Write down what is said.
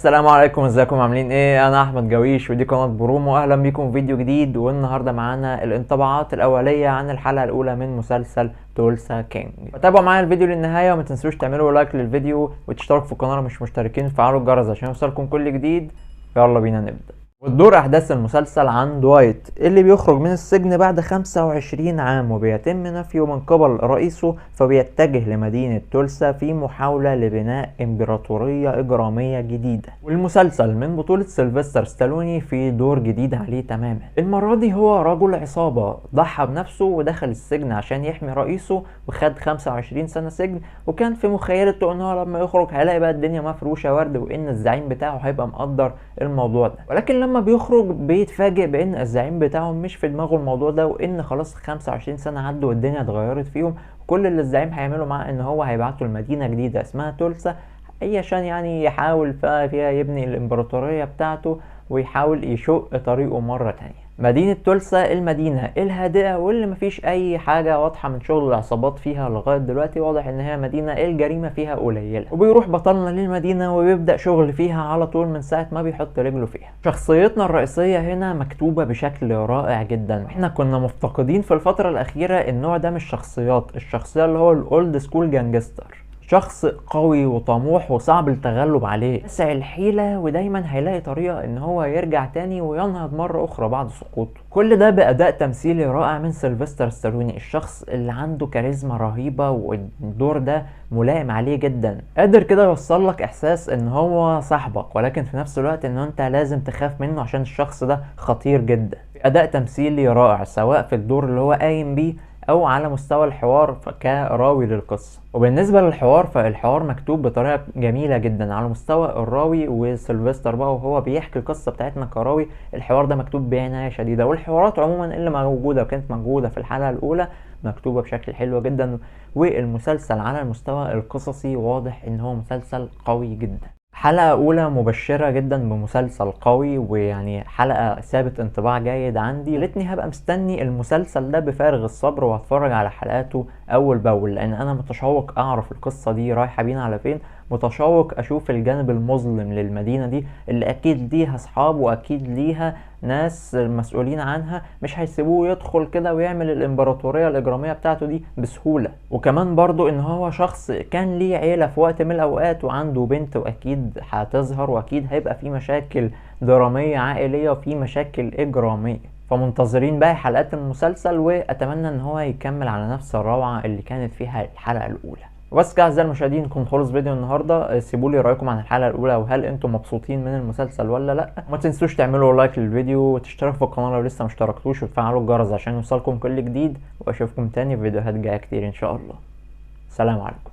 السلام عليكم، ازيكم عاملين ايه؟ انا احمد جويش ودي قناة برومو. اهلا بيكم في فيديو جديد، والنهاردة معانا الانطباعات الاولية عن الحلقة الاولى من مسلسل تولسا كينج. تابعوا معايا الفيديو للنهاية، وما تنسوش تعملوا لايك للفيديو وتشتركوا في القناة لو مش مشتركين، وتفعلوا الجرس عشان يوصلكم كل جديد. يلا بينا نبدأ. وتدور احداث المسلسل عن دوايت اللي بيخرج من السجن بعد 25 عام وبيتم نفيه من قبل رئيسه، فبيتجه لمدينة تولسا في محاولة لبناء امبراطورية اجرامية جديدة. والمسلسل من بطولة سيلفستر ستالوني في دور جديد عليه تماما. المرة دي هو رجل عصابة ضحى بنفسه ودخل السجن عشان يحمي رئيسه، وخد 25 سنة سجن، وكان في مخيلته ان هو لما يخرج هيلاقي بقى الدنيا مفروشة ورد، وان الزعيم بتاعه هيبقى مقدر الموضوع ده. ولكن لما بيخرج بيتفاجئ بان الزعيم بتاعه مش في دماغه الموضوع ده، وان خلاص 25 سنة عدوا والدنيا اتغيرت فيهم. كل اللي الزعيم هيعمله معاه ان هو هيبعته لمدينة جديدة اسمها تولسا، اي عشان يعني يحاول فيها يبني الامبراطورية بتاعته ويحاول يشق طريقه مرة تانية. مدينة تولسا المدينة الهادئة واللي مفيش اي حاجة واضحة من شغل العصابات فيها لغاية دلوقتي. واضح ان هي مدينة الجريمة فيها قليلة، وبيروح بطلنا للمدينة وبيبدأ شغل فيها على طول من ساعة ما بيحط رجله فيها. شخصيتنا الرئيسية هنا مكتوبة بشكل رائع جدا. احنا كنا مفتقدين في الفترة الأخيرة النوع ده من الشخصيات، الشخصية اللي هو الأولد سكول جانجستر، شخص قوي وطموح وصعب التغلب عليه، يسع الحيلة ودايما هيلاقي طريقة ان هو يرجع تاني وينهض مرة اخرى بعد سقوطه. كل ده بأداء تمثيلي رائع من سيلفستر ستالوني، الشخص اللي عنده كاريزما رهيبة والدور ده ملائم عليه جدا. قادر كده يوصل لك احساس ان هو صاحبك، ولكن في نفس الوقت ان انت لازم تخاف منه عشان الشخص ده خطير جدا. أداء تمثيلي رائع سواء في الدور اللي هو قايم بيه او على مستوى الحوار كراوي للقصة. وبالنسبة للحوار فالحوار مكتوب بطريقة جميلة جدا على مستوى الراوي وسيلفستر بقى وهو بيحكي القصة بتاعتنا كراوي. الحوار ده مكتوب بعناية شديدة، والحوارات عموما اللي موجودة وكانت موجودة في الحلقة الاولى مكتوبة بشكل حلو جدا. والمسلسل على المستوى القصصي واضح ان هو مسلسل قوي جدا. حلقة أولى مبشرة جدا بمسلسل قوي، ويعني حلقة سابت انطباع جيد عندي. ليتني هبقى مستني المسلسل ده بفارغ الصبر وهتفرج على حلقاته أول بأول، لأن أنا متشوق أعرف القصة دي رايحة بينا على فين. متشوق أشوف الجانب المظلم للمدينة دي اللي أكيد ليها أصحاب وأكيد ليها ناس مسؤولين عنها، مش هيسيبوه يدخل كده ويعمل الامبراطورية الإجرامية بتاعته دي بسهولة. وكمان برضو ان هو شخص كان ليه عيلة في وقت من الأوقات وعنده بنت، وأكيد هتظهر وأكيد هيبقى في مشاكل درامية عائلية وفي مشاكل إجرامية. فمنتظرين بقى حلقات المسلسل، وأتمنى ان هو يكمل على نفس الروعة اللي كانت فيها الحلقة الأولى. وبس كده اعزائي المشاهدين، كنت خلص فيديو النهارده. سيبوا لي رايكم عن الحلقه الاولى، وهل انتم مبسوطين من المسلسل ولا لا. ما تنسوش تعملوا لايك للفيديو وتشتركوا في القناه لو لسه مشتركتوش، وتفعلوا الجرس عشان يوصلكم كل جديد. واشوفكم تاني في فيديوهات جايه كتير ان شاء الله. سلام عليكم.